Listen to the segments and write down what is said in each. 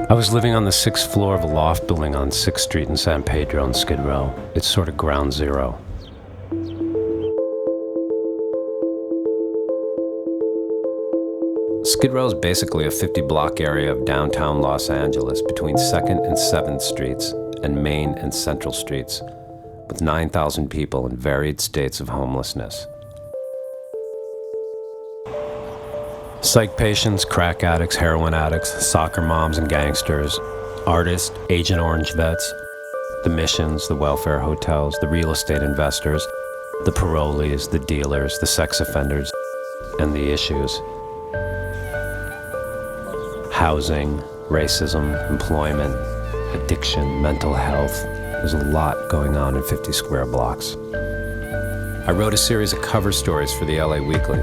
I was living on the 6th floor of a loft building on 6th Street in San Pedro in Skid Row. It's sort of ground zero. Skid Row is basically a 50-block area of downtown Los Angeles between 2nd and 7th Streets and Main and Central Streets, with 9,000 people in varied states of homelessness. Psych patients, crack addicts, heroin addicts, soccer moms and gangsters, artists, Agent Orange vets, the missions, the welfare hotels, the real estate investors, the parolees, the dealers, the sex offenders, and the issues. Housing, racism, employment, addiction, mental health. There's a lot going on in 50 square blocks. I wrote a series of cover stories for the LA Weekly.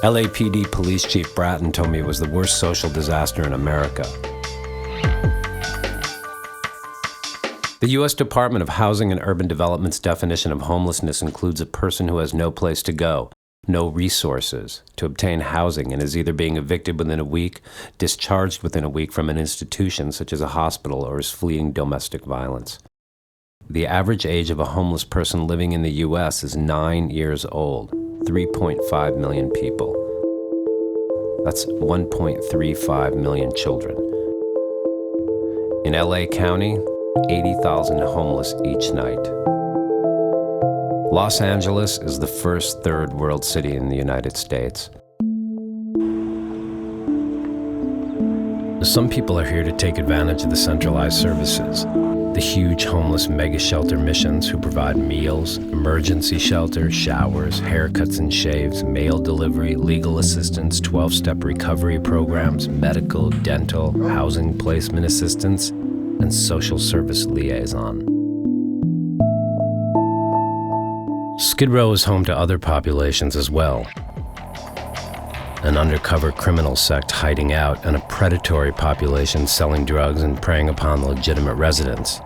LAPD Police Chief Bratton told me it was the worst social disaster in America. The U.S. Department of Housing and Urban Development's definition of homelessness includes a person who has no place to go, no resources to obtain housing, and is either being evicted within a week, discharged within a week from an institution such as a hospital, or is fleeing domestic violence. The average age of a homeless person living in the U.S. is 9 years old. 3.5 million people. That's 1.35 million children. In LA County, 80,000 homeless each night. Los Angeles is the first third world city in the United States. Some people are here to take advantage of the centralized services. The huge homeless mega shelter missions who provide meals, emergency shelter, showers, haircuts and shaves, mail delivery, legal assistance, 12-step recovery programs, medical, dental, housing placement assistance, and social service liaison. Skid Row is home to other populations as well. An undercover criminal sect hiding out, and a predatory population selling drugs and preying upon legitimate residents.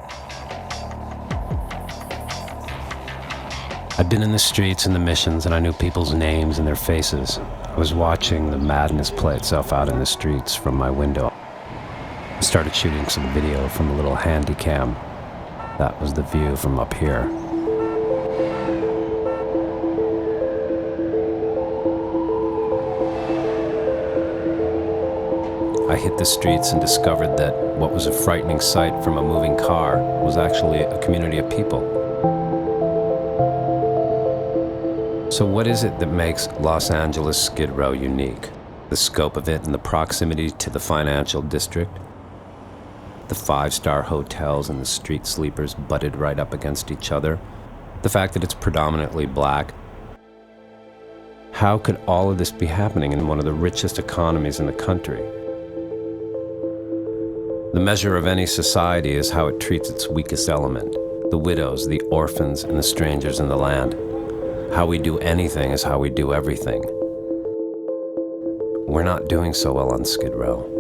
I'd been in the streets and the missions, and I knew people's names and their faces. I was watching the madness play itself out in the streets from my window. I started shooting some video from a little handy cam. That was the view from up here. I hit the streets and discovered that what was a frightening sight from a moving car was actually a community of people. So what is it that makes Los Angeles Skid Row unique? The scope of it and the proximity to the financial district? The five-star hotels and the street sleepers butted right up against each other? The fact that it's predominantly black? How could all of this be happening in one of the richest economies in the country? The measure of any society is how it treats its weakest element, the widows, the orphans, and the strangers in the land. How we do anything is how we do everything. We're not doing so well on Skid Row.